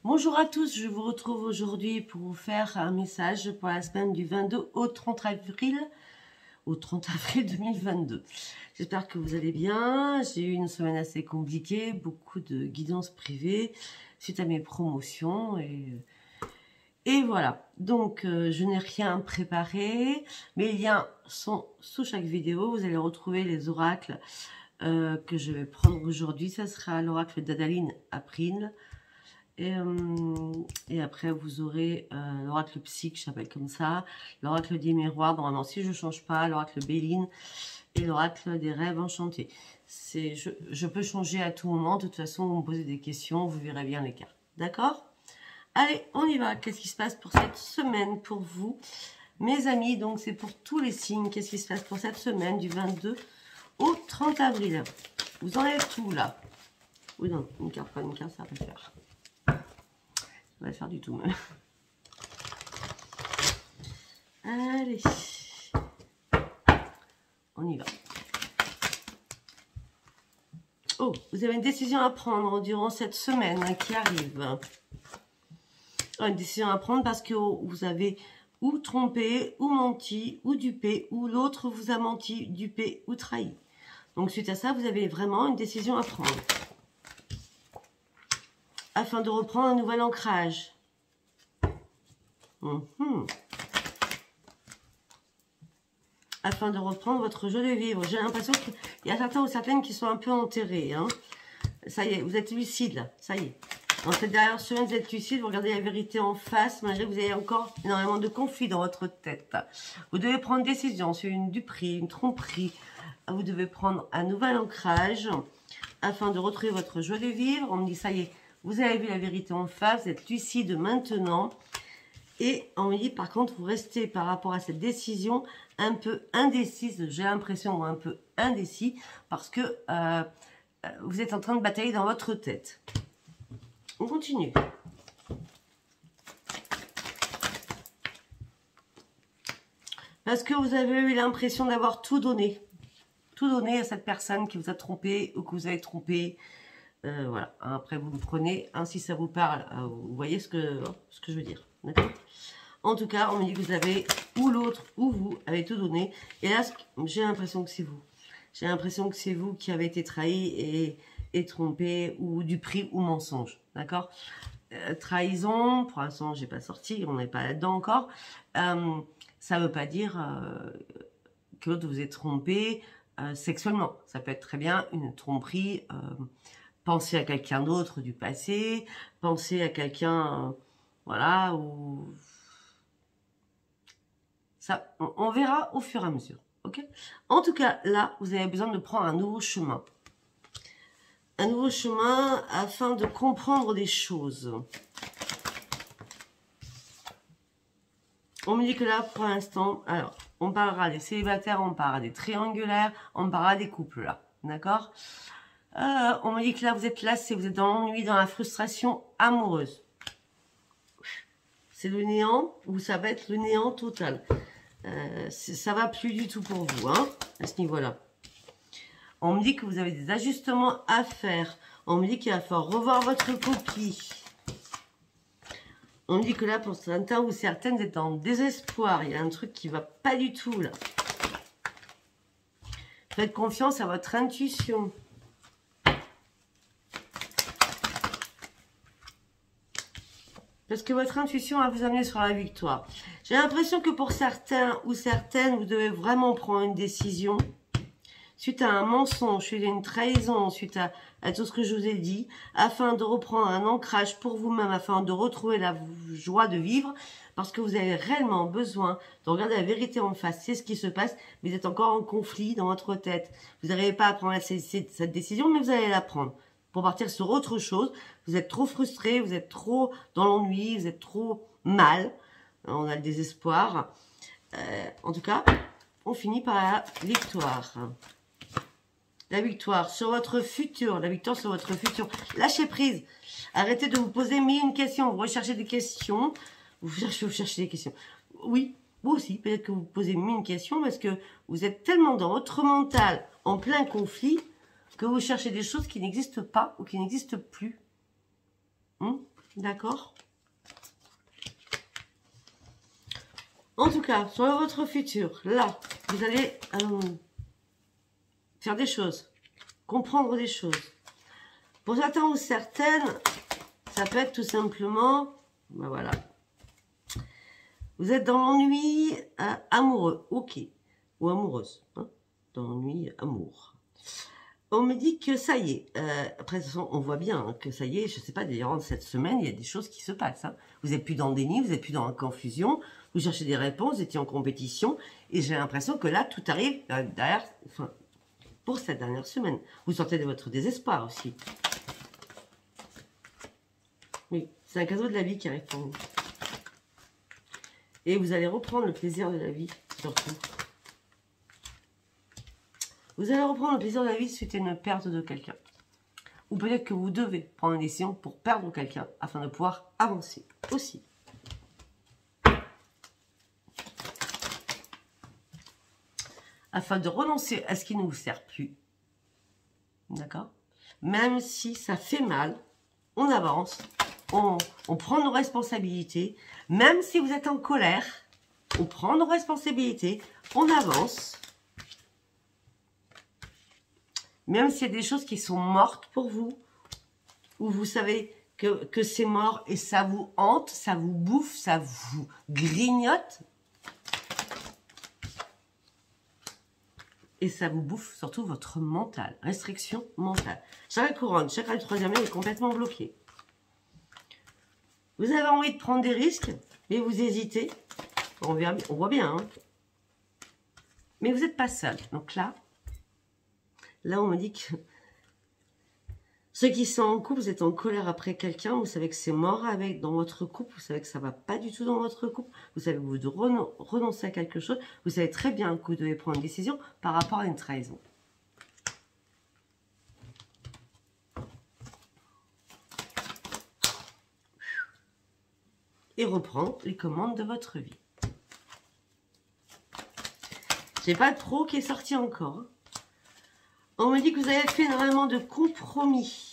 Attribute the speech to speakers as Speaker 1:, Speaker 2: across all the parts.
Speaker 1: Bonjour à tous, je vous retrouve aujourd'hui pour vous faire un message pour la semaine du 22 au 30 avril, 2022. J'espère que vous allez bien. J'ai eu une semaine assez compliquée, beaucoup de guidance privée suite à mes promotions et voilà. Donc je n'ai rien préparé. Mes liens sont sous chaque vidéo. Vous allez retrouver les oracles que je vais prendre aujourd'hui. Ça sera l'oracle d'Adaline April. Et après, vous aurez l'oracle psy, que j'appelle comme ça, l'oracle des miroirs, normalement, si je ne change pas, l'oracle Béline et l'oracle des rêves enchantés. Je peux changer à tout moment. De toute façon, vous me posez des questions, vous verrez bien les cartes. D'accord? Allez, on y va. Qu'est-ce qui se passe pour cette semaine pour vous, mes amis? Donc, c'est pour tous les signes. Qu'est-ce qui se passe pour cette semaine du 22 au 30 avril? Vous en êtes tout là? Oui, non, une carte, pas une carte, ça va pas le faire. On va faire du tout même. Allez. On y va. Oh, vous avez une décision à prendre durant cette semaine qui arrive. Oh, une décision à prendre parce que vous avez ou trompé, ou menti, ou dupé, ou l'autre vous a menti, dupé ou trahi. Donc suite à ça, vous avez vraiment une décision à prendre. Afin de reprendre un nouvel ancrage. Afin de reprendre votre jeu de vivre. J'ai l'impression qu'il y a certains ou certaines qui sont un peu enterrés. Hein. Ça y est, vous êtes lucide là. Ça y est. Dans cette dernière semaine, vous êtes lucide. Vous regardez la vérité en face. Malgré que vous avez encore énormément de conflits dans votre tête. Vous devez prendre une décision sur une duperie, une tromperie. Vous devez prendre un nouvel ancrage. Afin de retrouver votre joie de vivre. On me dit, ça y est, vous avez vu la vérité en face. Vous êtes lucide maintenant. Et on me dit, par contre, vous restez par rapport à cette décision un peu indécise, j'ai l'impression, ou un peu indécis, parce que vous êtes en train de batailler dans votre tête. On continue. Parce que vous avez eu l'impression d'avoir tout donné à cette personne qui vous a trompé ou que vous avez trompé. Voilà, après vous le prenez, hein, si ça vous parle, vous voyez ce que je veux dire. D'accord? En tout cas, on me dit que vous avez, ou l'autre, ou vous, avez tout donné. Et là, j'ai l'impression que c'est vous. J'ai l'impression que c'est vous qui avez été trahi et trompé, ou du prix ou mensonge. D'accord? Trahison, pour l'instant, j'ai pas sorti, on n'est pas là-dedans encore. Ça ne veut pas dire que l'autre vous ait trompé sexuellement. Ça peut être très bien une tromperie. Pensez à quelqu'un d'autre du passé. Pensez à quelqu'un, voilà, ou... Ça, on verra au fur et à mesure. Ok? En tout cas, là, vous avez besoin de prendre un nouveau chemin. Un nouveau chemin afin de comprendre des choses. On me dit que là, pour l'instant, alors, on parlera des célibataires, on parlera des triangulaires, on parlera des couples, là. D'accord? On me dit que là, vous êtes lassé, vous êtes dans l'ennui, dans la frustration amoureuse. C'est le néant, ou ça va être le néant total. Ça va plus du tout pour vous, hein, à ce niveau-là. On me dit que vous avez des ajustements à faire. On me dit qu'il va falloir revoir votre copie. On me dit que là, pour certains ou certaines, vous êtes en désespoir. Il y a un truc qui va pas du tout, là. Faites confiance à votre intuition. Parce que votre intuition va vous amener sur la victoire. J'ai l'impression que pour certains ou certaines, vous devez vraiment prendre une décision suite à un mensonge, suite à une trahison, suite à tout ce que je vous ai dit, afin de reprendre un ancrage pour vous-même, afin de retrouver la joie de vivre, parce que vous avez réellement besoin de regarder la vérité en face. C'est ce qui se passe, mais vous êtes encore en conflit dans votre tête. Vous n'arrivez pas à prendre cette décision, mais vous allez la prendre. Pour partir sur autre chose, vous êtes trop frustré, vous êtes trop dans l'ennui, vous êtes trop mal. On a le désespoir. En tout cas, on finit par la victoire. La victoire sur votre futur. La victoire sur votre futur. Lâchez prise. Arrêtez de vous poser mille une questions. Vous recherchez des questions. Vous cherchez des questions. Oui, vous aussi. Peut-être que vous posez mille une questions parce que vous êtes tellement dans votre mental, en plein conflit, que vous cherchez des choses qui n'existent pas ou qui n'existent plus. D'accord? En tout cas, sur votre futur, là, vous allez faire des choses, comprendre des choses. Pour certains ou certaines, ça peut être tout simplement, ben voilà, vous êtes dans l'ennui amoureux, ok, ou amoureuse, hein, dans l'ennui amour. On me dit que ça y est, après de toute façon, on voit bien hein, que ça y est, je ne sais pas, d'ailleurs, cette semaine, il y a des choses qui se passent. Hein. Vous n'êtes plus dans le déni, vous n'êtes plus dans la confusion, vous cherchez des réponses, vous étiez en compétition, et j'ai l'impression que là, tout arrive derrière, enfin, pour cette dernière semaine. Vous sortez de votre désespoir aussi. Oui, c'est un cadeau de la vie qui arrive pour vous. Et vous allez reprendre le plaisir de la vie, surtout. Vous allez reprendre le plaisir de la vie suite à une perte de quelqu'un. Ou peut-être que vous devez prendre une décision pour perdre quelqu'un afin de pouvoir avancer aussi. Afin de renoncer à ce qui ne vous sert plus. D'accord? Même si ça fait mal, on avance, on prend nos responsabilités. Même si vous êtes en colère, on prend nos responsabilités, on avance. Même s'il y a des choses qui sont mortes pour vous, où vous savez que c'est mort et ça vous hante, ça vous bouffe, ça vous grignote. Et ça vous bouffe surtout votre mental, restriction mentale. Chaque couronne, chakra du troisième œil est complètement bloqué. Vous avez envie de prendre des risques, mais vous hésitez. On voit bien. Hein. Mais vous n'êtes pas seul. Donc là, on me dit que ceux qui sont en couple, vous êtes en colère après quelqu'un, vous savez que c'est mort dans votre couple, vous savez que ça ne va pas du tout dans votre couple, vous savez que vous devez renoncer à quelque chose, vous savez très bien que vous devez prendre une décision par rapport à une trahison. Et reprendre les commandes de votre vie. J'ai pas trop qui est sorti encore. Hein. On me dit que vous avez fait énormément de compromis.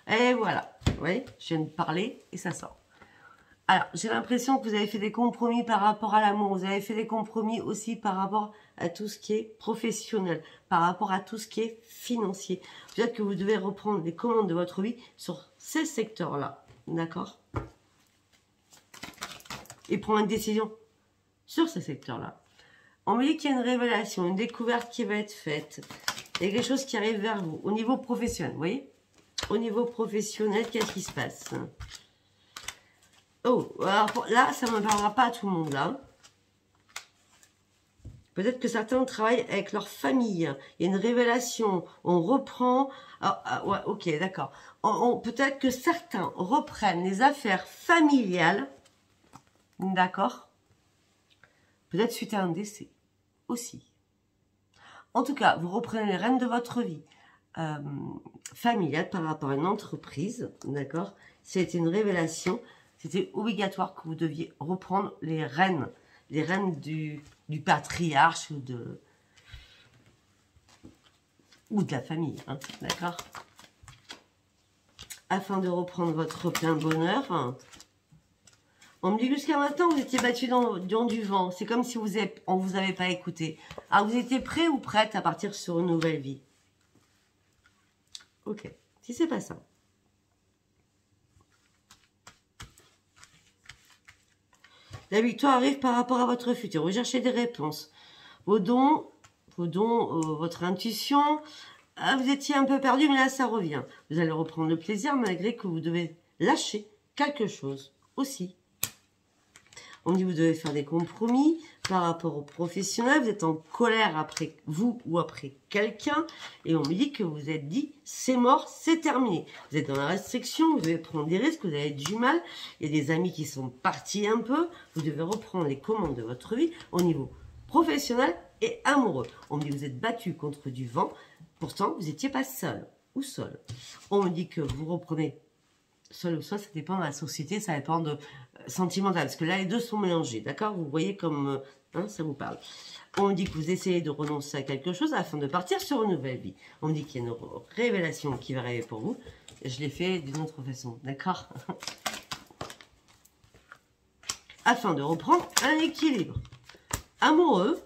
Speaker 1: Et voilà. Vous voyez, je viens de parler et ça sort. Alors, j'ai l'impression que vous avez fait des compromis par rapport à l'amour. Vous avez fait des compromis aussi par rapport à tout ce qui est professionnel. Par rapport à tout ce qui est financier. Peut-être que vous devez reprendre les commandes de votre vie sur ces secteurs-là. D'accord ? Et prendre une décision sur ces secteurs-là. On me dit qu'il y a une révélation, une découverte qui va être faite. Il y a quelque chose qui arrive vers vous, au niveau professionnel, vous voyez? Au niveau professionnel, qu'est-ce qui se passe? Oh, alors là, ça ne me parlera pas à tout le monde, là. Peut-être que certains travaillent avec leur famille. Il y a une révélation, on reprend... ouais, ok, d'accord. Peut-être que certains reprennent les affaires familiales, d'accord? Peut-être suite à un décès, aussi. En tout cas, vous reprenez les rênes de votre vie familiale par rapport à une entreprise, d'accord? C'était une révélation, c'était obligatoire que vous deviez reprendre les rênes du patriarche ou de la famille, hein, d'accord? Afin de reprendre votre plein bonheur. Hein. On me dit que jusqu'à maintenant, vous étiez battu dans du vent. C'est comme si on vous avait pas écouté. Alors, vous étiez prêt ou prête à partir sur une nouvelle vie? Ok. Si c'est pas ça. La victoire arrive par rapport à votre futur. Vous cherchez des réponses. Vos dons, votre intuition. Vous étiez un peu perdu, mais là, ça revient. Vous allez reprendre le plaisir malgré que vous devez lâcher quelque chose aussi. On dit que vous devez faire des compromis par rapport au professionnel. Vous êtes en colère après vous ou après quelqu'un. Et on me dit que vous êtes dit, c'est mort, c'est terminé. Vous êtes dans la restriction, vous devez prendre des risques, vous avez du mal. Il y a des amis qui sont partis un peu. Vous devez reprendre les commandes de votre vie au niveau professionnel et amoureux. On me dit que vous êtes battu contre du vent. Pourtant, vous n'étiez pas seul ou seul. On me dit que vous reprenez seul ou soit, ça dépend de la société, ça dépend de sentimental, parce que là, les deux sont mélangés, d'accord? Vous voyez comme hein, ça vous parle. On me dit que vous essayez de renoncer à quelque chose afin de partir sur une nouvelle vie. On me dit qu'il y a une révélation qui va arriver pour vous. Je l'ai fait d'une autre façon, d'accord? Afin de reprendre un équilibre amoureux.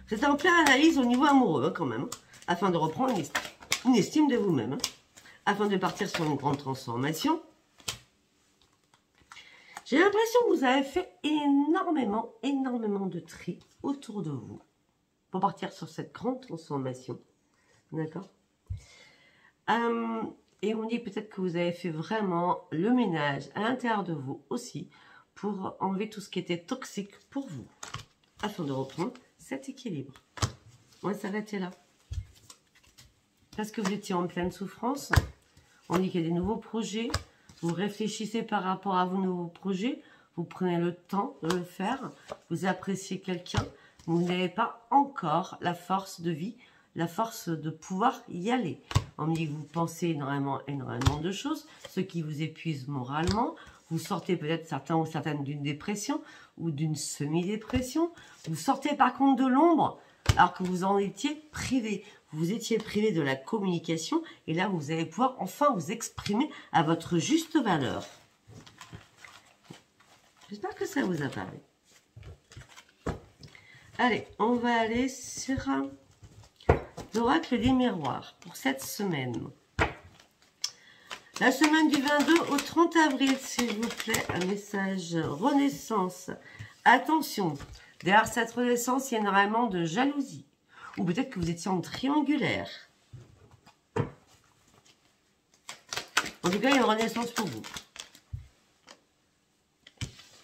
Speaker 1: C'est en pleine analyse au niveau amoureux, quand même. Afin de reprendre une estime de vous-même. Afin de partir sur une grande transformation. J'ai l'impression que vous avez fait énormément de tri autour de vous. Pour partir sur cette grande transformation. D'accord? Et on dit peut-être que vous avez fait vraiment le ménage à l'intérieur de vous aussi. Pour enlever tout ce qui était toxique pour vous. Afin de reprendre cet équilibre. On va s'arrêter là. Parce que vous étiez en pleine souffrance. On dit qu'il y a des nouveaux projets. Vous réfléchissez par rapport à vos nouveaux projets. Vous prenez le temps de le faire. Vous appréciez quelqu'un. Vous n'avez pas encore la force de vie, la force de pouvoir y aller. On me dit que vous pensez énormément de choses, ce qui vous épuise moralement. Vous sortez peut-être certains ou certaines d'une dépression ou d'une semi-dépression. Vous sortez par contre de l'ombre alors que vous en étiez privé. Vous étiez privé de la communication et là vous allez pouvoir enfin vous exprimer à votre juste valeur. J'espère que ça vous a parlé. Allez, on va aller sur l'oracle des miroirs pour cette semaine. La semaine du 22 au 30 avril, s'il vous plaît, un message renaissance. Attention, derrière cette renaissance, il y a énormément de jalousie. Ou peut-être que vous étiez en triangulaire. En tout cas, il y a une renaissance pour vous.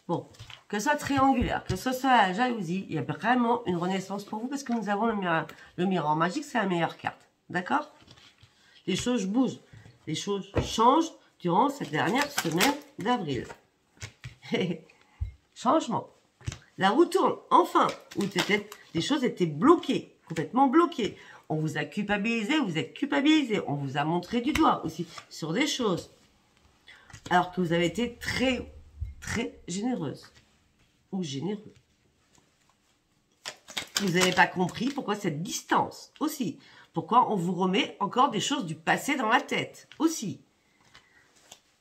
Speaker 1: Bon, que ce soit triangulaire, que ce soit la jalousie, il y a vraiment une renaissance pour vous parce que nous avons le miroir magique, c'est la meilleure carte. D'accord? Les choses bougent, les choses changent durant cette dernière semaine d'avril. Changement. La roue tourne, enfin, où peut-être les choses étaient bloquées, complètement bloquées. On vous a culpabilisé, vous êtes culpabilisé, on vous a montré du doigt aussi sur des choses. Alors que vous avez été très généreuse. Ou généreux. Vous n'avez pas compris pourquoi cette distance aussi. Pourquoi on vous remet encore des choses du passé dans la tête aussi.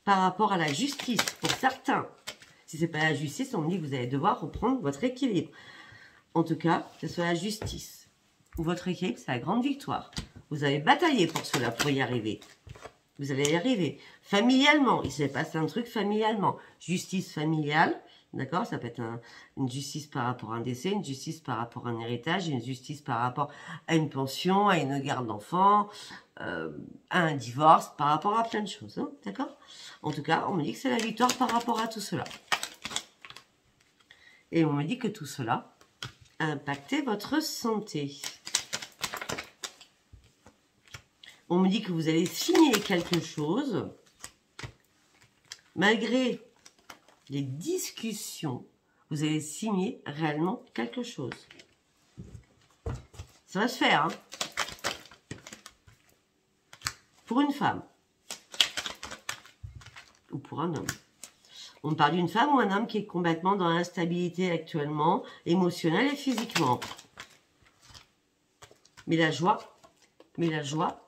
Speaker 1: Par rapport à la justice, pour certains. Si ce n'est pas la justice, on me dit que vous allez devoir reprendre votre équilibre. En tout cas, que ce soit la justice. Votre équilibre, c'est la grande victoire. Vous avez bataillé pour cela, pour y arriver. Vous allez y arriver. Familialement, il s'est passé un truc familialement. Justice familiale. D'accord? Ça peut être une justice par rapport à un décès, une justice par rapport à un héritage, une justice par rapport à une pension, à une garde d'enfants, à un divorce, par rapport à plein de choses. Hein, d'accord? En tout cas, on me dit que c'est la victoire par rapport à tout cela. Et on me dit que tout cela a impacté votre santé. On me dit que vous allez signer quelque chose, malgré les discussions, vous allez signer réellement quelque chose. Ça va se faire, hein? Pour une femme. Ou pour un homme. On parle d'une femme ou un homme qui est complètement dans l'instabilité actuellement, émotionnelle et physiquement. Mais la joie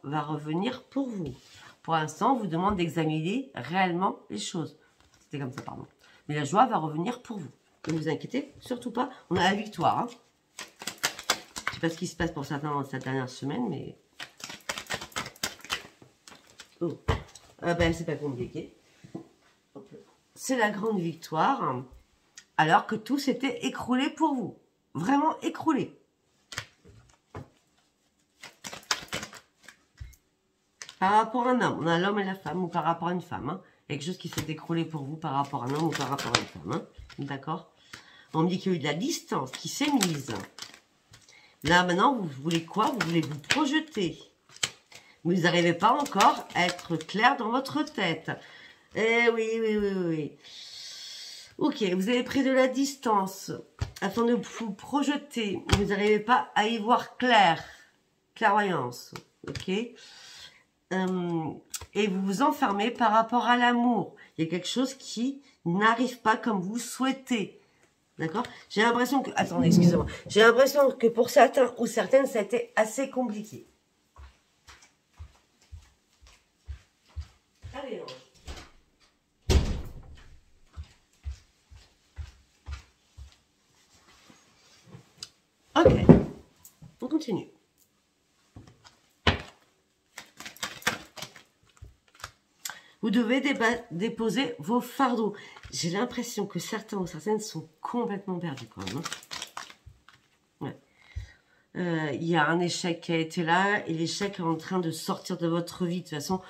Speaker 1: va revenir pour vous. Pour l'instant, on vous demande d'examiner réellement les choses. C'était comme ça, pardon. Mais la joie va revenir pour vous. Ne vous inquiétez surtout pas. On a la victoire. Hein. Je ne sais pas ce qui se passe pour certains dans cette dernière semaine, mais... Oh. Ah ben, c'est pas compliqué. C'est la grande victoire. Alors que tout s'était écroulé pour vous. Vraiment écroulé. Par rapport à un homme. On a l'homme et la femme ou par rapport à une femme. Hein. Quelque chose qui s'est écroulé pour vous par rapport à un homme ou par rapport à une femme. Hein. D'accord? On me dit qu'il y a eu de la distance qui s'est mise. Là, maintenant, vous voulez quoi? Vous voulez vous projeter. Vous n'arrivez pas encore à être clair dans votre tête. Eh oui. Ok, vous avez pris de la distance afin de vous projeter. Vous n'arrivez pas à y voir clair. Clairvoyance. Ok? Et vous vous enfermez par rapport à l'amour. Il y a quelque chose qui n'arrive pas comme vous souhaitez. D'accord? J'ai l'impression que... Attendez, excusez-moi. J'ai l'impression que pour certains ou certaines, ça a été assez compliqué. Allez, Ange. Ok, on continue. Vous devez déposer vos fardeaux. J'ai l'impression que certains ou certaines sont complètement perdus quand même. Ouais. Il y a un échec qui a été là et l'échec est en train de sortir de votre vie. De toute façon,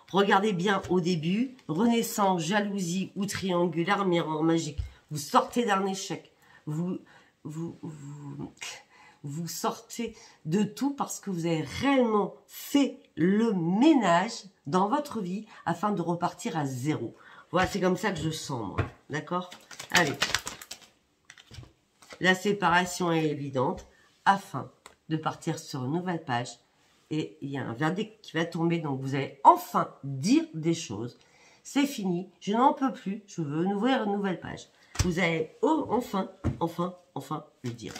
Speaker 1: regardez bien au début. Renaissance, jalousie ou triangulaire, miroir magique. Vous sortez d'un échec. Vous sortez de tout parce que vous avez réellement fait le ménage dans votre vie afin de repartir à zéro. Voilà, c'est comme ça que je sens, moi. D'accord? Allez. La séparation est évidente afin de partir sur une nouvelle page. Et il y a un verdict qui va tomber. Donc, vous allez enfin dire des choses. C'est fini. Je n'en peux plus. Je veux ouvrir une nouvelle page. Vous allez enfin le dire.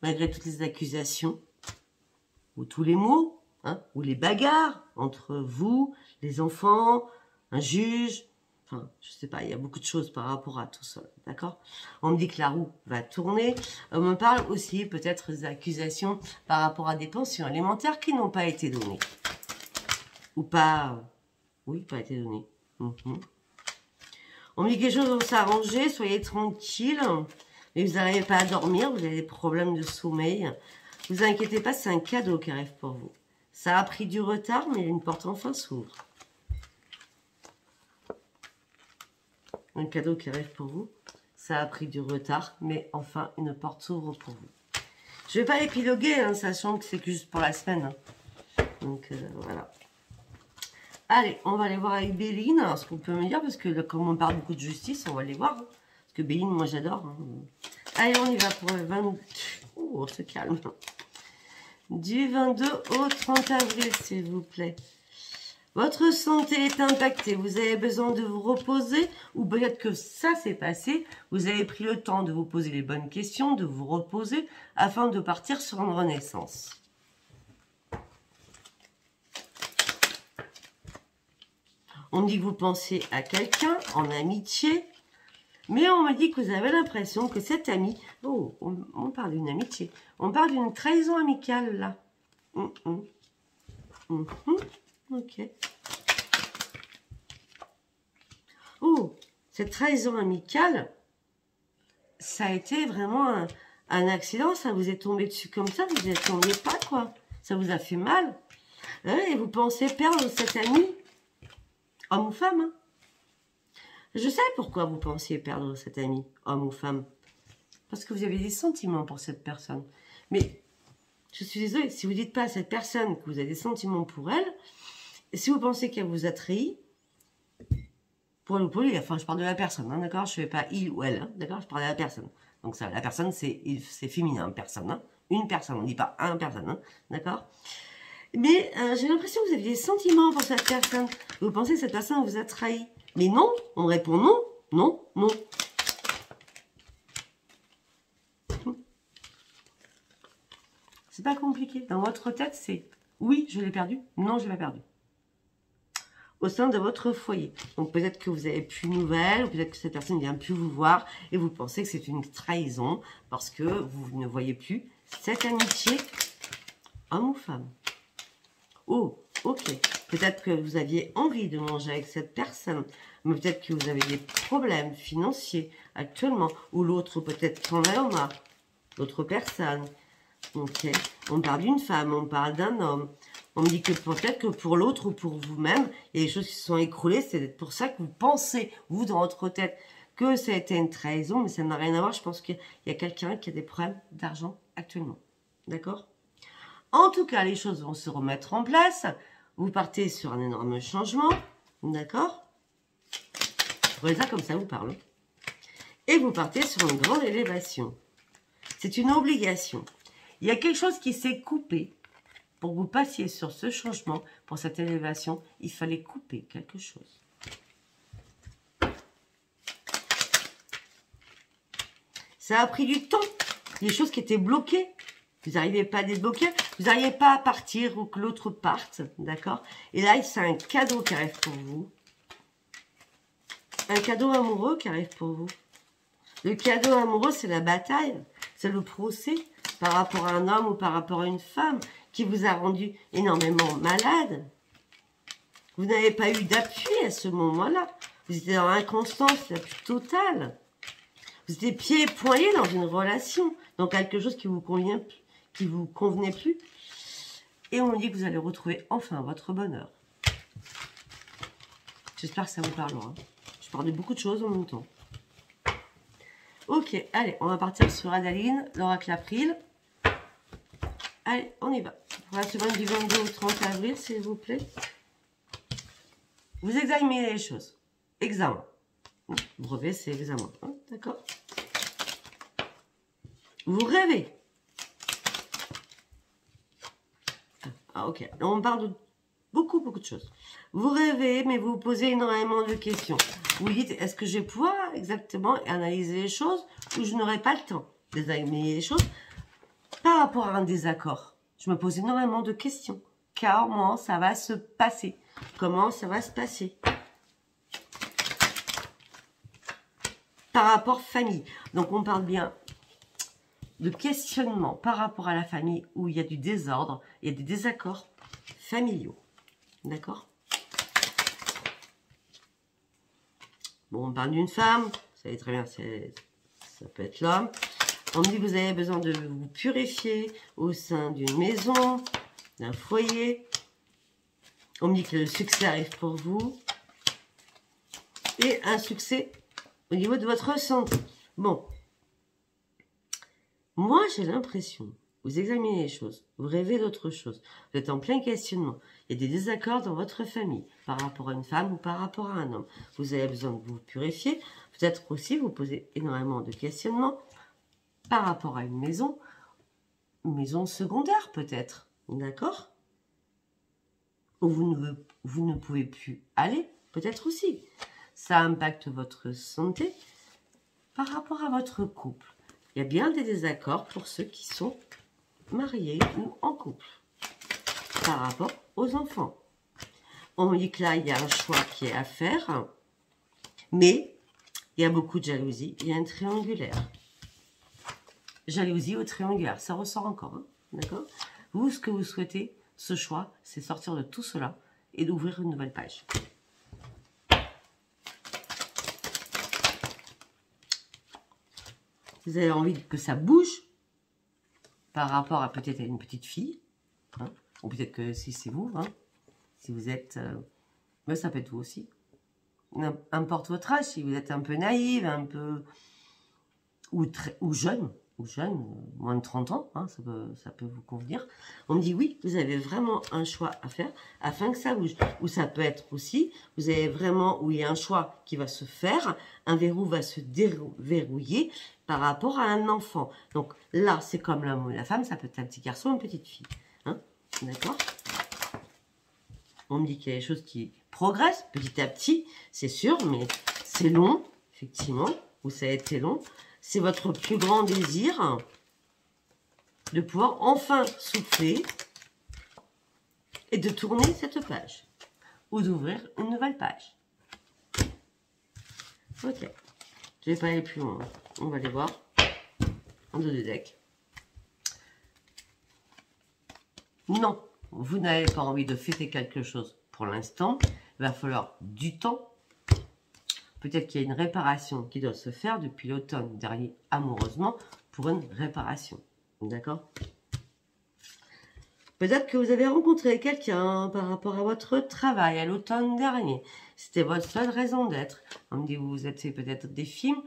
Speaker 1: Malgré toutes les accusations, ou tous les mots, hein, ou les bagarres entre vous, les enfants, un juge, enfin, je sais pas, il y a beaucoup de choses par rapport à tout ça, d'accord? On me dit que la roue va tourner. On me parle aussi peut-être des accusations par rapport à des pensions alimentaires qui n'ont pas été données. Ou pas, oui, pas été données. On me dit que les choses vont s'arranger, soyez tranquille. Mais vous n'arrivez pas à dormir, vous avez des problèmes de sommeil. Ne vous inquiétez pas, c'est un cadeau qui arrive pour vous. Ça a pris du retard, mais une porte enfin s'ouvre. Un cadeau qui arrive pour vous. Ça a pris du retard, mais enfin une porte s'ouvre pour vous. Je ne vais pas épiloguer, hein, sachant que c'est juste pour la semaine. Hein. Donc voilà. Allez, on va aller voir avec Béline, ce qu'on peut me dire, parce que comme on parle beaucoup de justice, on va aller voir. Hein. Parce que Béline, moi j'adore. Hein. Allez, on y va pour le 22. Oh, on se calme. Du 22 au 30 avril, s'il vous plaît. Votre santé est impactée. Vous avez besoin de vous reposer. Ou peut-être que ça s'est passé. Vous avez pris le temps de vous poser les bonnes questions, de vous reposer, afin de partir sur une renaissance. On dit que vous pensez à quelqu'un en amitié. Mais on me dit que vous avez l'impression que cet ami... Oh, on parle d'une amitié. On parle d'une trahison amicale, là. Ok. Oh, cette trahison amicale, ça a été vraiment un accident. Ça vous est tombé dessus comme ça. Vous n'êtes tombé pas, quoi. Ça vous a fait mal. Et vous pensez perdre cet ami, homme ou femme, hein. Je sais pourquoi vous pensiez perdre cet ami, homme ou femme. Parce que vous avez des sentiments pour cette personne. Mais, je suis désolée, si vous ne dites pas à cette personne que vous avez des sentiments pour elle, et si vous pensez qu'elle vous a trahi, pour lui, enfin je parle de la personne, hein, d'accord? Je ne fais pas il ou elle, hein, d'accord? Je parle de la personne. Donc ça, la personne, c'est féminin, personne. Hein, une personne, on ne dit pas un personne, hein, d'accord? Mais j'ai l'impression que vous avez des sentiments pour cette personne. Vous pensez que cette personne vous a trahi. Mais non, on répond non, non, non. C'est pas compliqué. Dans votre tête, c'est oui, je l'ai perdu, non, je l'ai perdu. Au sein de votre foyer. Donc peut-être que vous n'avez plus de nouvelles, ou peut-être que cette personne ne vient plus vous voir et vous pensez que c'est une trahison parce que vous ne voyez plus cette amitié, homme ou femme. Oh, ok. Peut-être que vous aviez envie de manger avec cette personne, mais peut-être que vous avez des problèmes financiers actuellement, ou l'autre peut-être qu'en a marre, l'autre personne. Ok. On parle d'une femme, on parle d'un homme. On me dit que peut-être que pour l'autre ou pour vous-même, il y a des choses qui se sont écroulées. C'est pour ça que vous pensez, vous, dans votre tête, que ça a été une trahison, mais ça n'a rien à voir. Je pense qu'il y a quelqu'un qui a des problèmes d'argent actuellement. D'accord? En tout cas, les choses vont se remettre en place. Vous partez sur un énorme changement. D'accord? Prenez ça comme ça vous parle. Et vous partez sur une grande élévation. C'est une obligation. Il y a quelque chose qui s'est coupé. Pour que vous passiez sur ce changement, pour cette élévation, il fallait couper quelque chose. Ça a pris du temps. Des choses qui étaient bloquées. Vous n'arrivez pas à débloquer, vous n'arrivez pas à partir ou que l'autre parte, d'accord? Et là, c'est un cadeau qui arrive pour vous. Un cadeau amoureux qui arrive pour vous. Le cadeau amoureux, c'est la bataille, c'est le procès par rapport à un homme ou par rapport à une femme qui vous a rendu énormément malade. Vous n'avez pas eu d'appui à ce moment-là. Vous étiez dans l'inconstance la plus totale. Vous étiez pieds et poings dans une relation, dans quelque chose qui vous convient plus, qui vous convenait plus. Et on me dit que vous allez retrouver enfin votre bonheur. J'espère que ça vous parlera. Je parle de beaucoup de choses en même temps. Ok, allez, on va partir sur Adaline, l'oracle April. Allez, on y va. Pour la semaine du 22 au 30 avril, s'il vous plaît. Vous examinez les choses. Examen. Brevet, c'est examen. Hein, d'accord? Vous rêvez. Ah, ok. Là, on parle de beaucoup de choses. Vous rêvez, mais vous vous posez énormément de questions. Vous dites, est-ce que je vais pouvoir exactement analyser les choses ou je n'aurai pas le temps d'examiner les choses par rapport à un désaccord? Je me pose énormément de questions. Comment ça va se passer? Comment ça va se passer? Par rapport famille. Donc, on parle bien de questionnement par rapport à la famille où il y a du désordre, il y a des désaccords familiaux. D'accord? Bon, on parle d'une femme, vous savez très bien, ça peut être l'homme. On me dit que vous avez besoin de vous purifier au sein d'une maison, d'un foyer. On me dit que le succès arrive pour vous. Et un succès au niveau de votre santé. Bon. Moi, j'ai l'impression, vous examinez les choses, vous rêvez d'autre chose, vous êtes en plein questionnement. Il y a des désaccords dans votre famille par rapport à une femme ou par rapport à un homme. Vous avez besoin de vous purifier. Peut-être aussi vous posez énormément de questionnements par rapport à une maison secondaire peut-être. D'accord? Où vous ne pouvez plus aller, peut-être aussi. Ça impacte votre santé par rapport à votre couple. Il y a bien des désaccords pour ceux qui sont mariés ou en couple par rapport aux enfants. On me dit que là, il y a un choix qui est à faire, mais il y a beaucoup de jalousie. Il y a un triangulaire. Jalousie au triangulaire, ça ressort encore, hein, d'accord? Vous, ce que vous souhaitez, ce choix, c'est sortir de tout cela et d'ouvrir une nouvelle page. Vous avez envie que ça bouge par rapport à peut-être une petite fille, hein, ou peut-être que si c'est vous, hein, si vous êtes, mais ça peut être vous aussi. N'importe votre âge, si vous êtes un peu naïve, un peu ou jeune, moins de 30 ans, hein, ça peut vous convenir. On me dit oui, vous avez vraiment un choix à faire afin que ça bouge. Ou ça peut être aussi, vous avez vraiment, où il y a un choix qui va se faire, un verrou va se déverrouiller par rapport à un enfant. Donc là, c'est comme l'homme ou la femme, ça peut être un petit garçon ou une petite fille. Hein, d'accord? On me dit qu'il y a des choses qui progressent petit à petit, c'est sûr, mais c'est long, effectivement, ou ça a été long. C'est votre plus grand désir de pouvoir enfin souffler et de tourner cette page ou d'ouvrir une nouvelle page. Ok, je vais pas aller plus loin. On va aller voir en deux decks. Non, vous n'avez pas envie de fêter quelque chose pour l'instant. Il va falloir du temps. Peut-être qu'il y a une réparation qui doit se faire depuis l'automne dernier, amoureusement, pour une réparation. D'accord? Peut-être que vous avez rencontré quelqu'un par rapport à votre travail à l'automne dernier. C'était votre seule raison d'être. On me dit que vous êtes peut-être des films,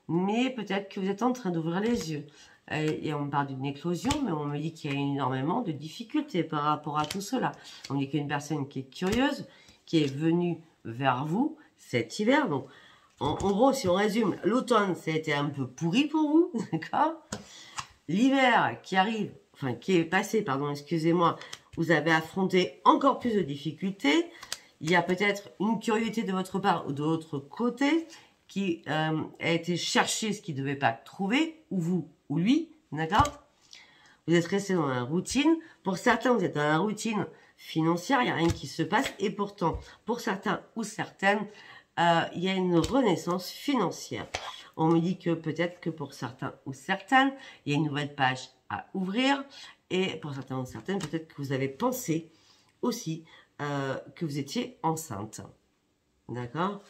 Speaker 1: mais peut-être que vous êtes en train d'ouvrir les yeux. Et on me parle d'une éclosion, mais on me dit qu'il y a énormément de difficultés par rapport à tout cela. On me dit qu'il y a une personne qui est curieuse, qui est venue vers vous cet hiver. Donc, en gros, si on résume, l'automne, ça a été un peu pourri pour vous, d'accord? L'hiver qui arrive, enfin qui est passé, pardon, excusez-moi, vous avez affronté encore plus de difficultés. Il y a peut-être une curiosité de votre part ou de l'autre côté qui a été chercher ce qu'il ne devait pas trouver, ou vous, ou lui, d'accord? Vous êtes resté dans la routine. Pour certains, vous êtes dans la routine financière. Il n'y a rien qui se passe. Et pourtant, pour certains ou certaines, il y a une renaissance financière. On me dit que peut-être que pour certains ou certaines, il y a une nouvelle page à ouvrir. Et pour certains ou certaines, peut-être que vous avez pensé aussi que vous étiez enceinte. D'accord?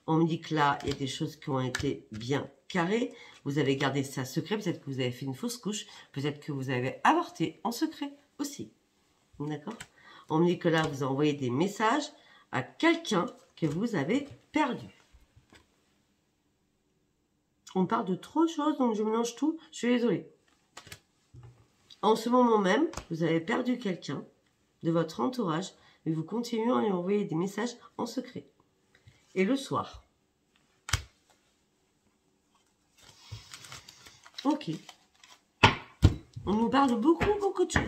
Speaker 1: On me dit que là, il y a des choses qui ont été bien carrées. Vous avez gardé ça secret. Peut-être que vous avez fait une fausse couche. Peut-être que vous avez avorté en secret aussi. D'accord? On me dit que là, vous envoyez des messages à quelqu'un que vous avez perdu. On parle de trop de choses, donc je mélange tout. Je suis désolée. En ce moment même, vous avez perdu quelqu'un de votre entourage, mais vous continuez à lui envoyer des messages en secret. Et le soir. Ok. On nous parle de beaucoup de choses.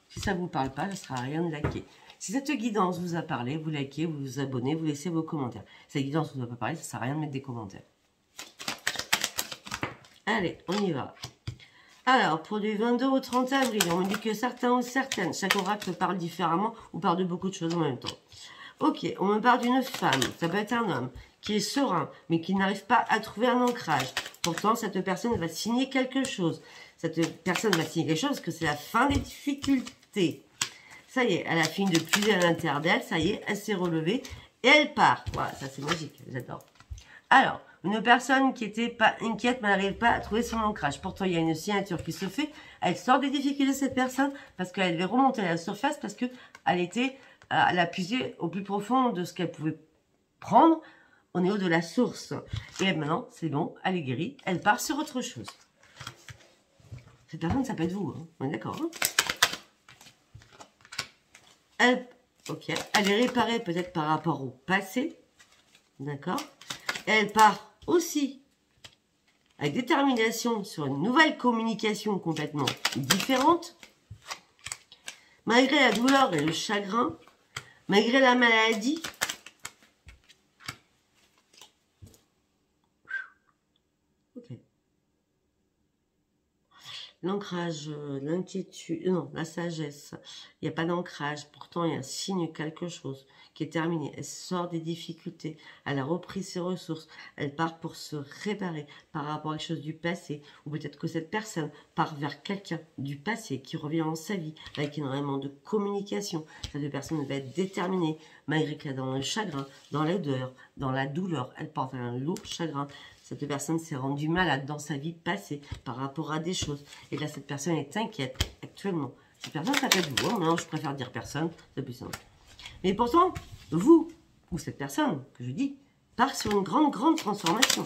Speaker 1: Si ça ne vous parle pas, ça ne sert à rien de liker. Si cette guidance vous a parlé, vous likez, vous vous abonnez, vous laissez vos commentaires. Si cette guidance ne vous a pas parlé, ça ne sert à rien de mettre des commentaires. Allez, on y va. Alors, pour du 22 au 30 avril, on me dit que certains ou certaines, chaque oracle parle différemment ou parle de beaucoup de choses en même temps. Ok, on me parle d'une femme, ça peut être un homme, qui est serein, mais qui n'arrive pas à trouver un ancrage. Pourtant, cette personne va signer quelque chose. Cette personne va signer quelque chose parce que c'est la fin des difficultés. Ça y est, elle a fini de puiser à l'intérieur d'elle, ça y est, elle s'est relevée et elle part. Voilà, ça c'est magique, j'adore. Alors, une personne qui n'était pas inquiète, mais n'arrive pas à trouver son ancrage. Pourtant, il y a une signature qui se fait. Elle sort des difficultés, cette personne, parce qu'elle devait remonter à la surface, parce qu'elle a puisé au plus profond de ce qu'elle pouvait prendre au niveau de la source. Et maintenant, c'est bon, elle est guérie, elle part sur autre chose. Cette personne, ça peut être vous, hein. On est d'accord, hein? Elle est réparée peut-être par rapport au passé, d'accord? Et elle part aussi avec détermination sur une nouvelle communication complètement différente, malgré la douleur et le chagrin, malgré la maladie. Ok. L'ancrage, l'inquiétude, non, la sagesse. Il n'y a pas d'ancrage. Pourtant, il y a un signe, quelque chose qui est terminé. Elle sort des difficultés. Elle a repris ses ressources. Elle part pour se réparer par rapport à quelque chose du passé. Ou peut-être que cette personne part vers quelqu'un du passé qui revient en sa vie avec énormément de communication. Cette personne va être déterminée malgré qu'elle est dans le chagrin, dans l'odeur, dans la douleur. Elle porte un lourd chagrin. Cette personne s'est rendue malade dans sa vie passée par rapport à des choses. Et là, cette personne est inquiète actuellement. Cette personne, ça peut être vous. Hein, non, je préfère dire personne, c'est plus simple. Mais pourtant, vous, ou cette personne que je dis, part sur une grande transformation.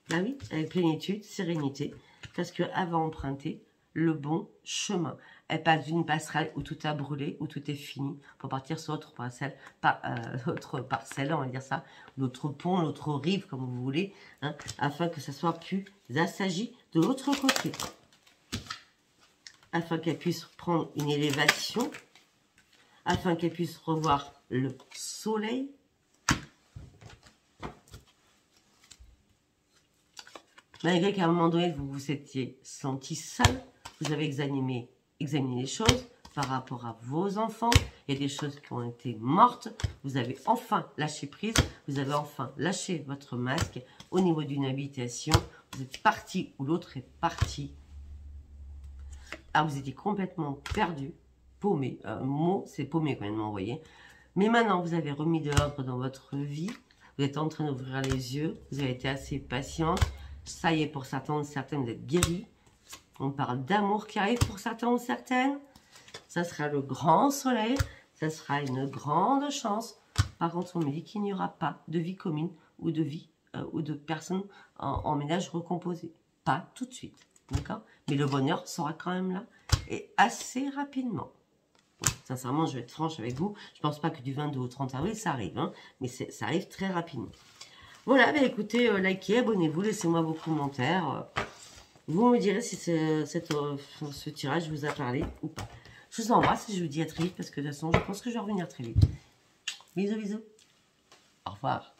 Speaker 1: Bah oui, avec plénitude, sérénité, parce qu'elle va emprunter le bon chemin. Elle passe d'une passerelle où tout a brûlé, où tout est fini, pour partir sur autre parcelle, autre parcelle, on va dire ça, l'autre pont, l'autre rive, comme vous voulez, hein, afin que ça soit plus assagi de l'autre côté. Afin qu'elle puisse prendre une élévation, afin qu'elle puisse revoir le soleil. Malgré qu'à un moment donné, vous vous étiez senti seul, vous avez examiné les choses par rapport à vos enfants. Il y a des choses qui ont été mortes. Vous avez enfin lâché prise. Vous avez enfin lâché votre masque au niveau d'une habitation. Vous êtes parti ou l'autre est parti. Ah, vous étiez complètement perdu, paumé. Mot, c'est paumé quand même, vous voyez. Mais maintenant, vous avez remis de l'ordre dans votre vie. Vous êtes en train d'ouvrir les yeux. Vous avez été assez patiente. Ça y est, pour certains ou certaines, vous êtes guéris. On parle d'amour qui arrive pour certains ou certaines. Ça sera le grand soleil. Ça sera une grande chance. Par contre, on me dit qu'il n'y aura pas de vie commune ou de vie ou de personnes en ménage recomposé. Pas tout de suite. D'accord? Mais le bonheur sera quand même là. Et assez rapidement. Bon, sincèrement, je vais être franche avec vous. Je ne pense pas que du 22 au 30 avril, ça arrive. Hein, mais ça arrive très rapidement. Voilà, bah écoutez, likez, abonnez-vous, laissez-moi vos commentaires. Vous me direz si ce tirage vous a parlé ou pas. Je vous embrasse et je vous dis à très vite parce que de toute façon, je pense que je vais revenir très vite. Bisous, bisous. Au revoir.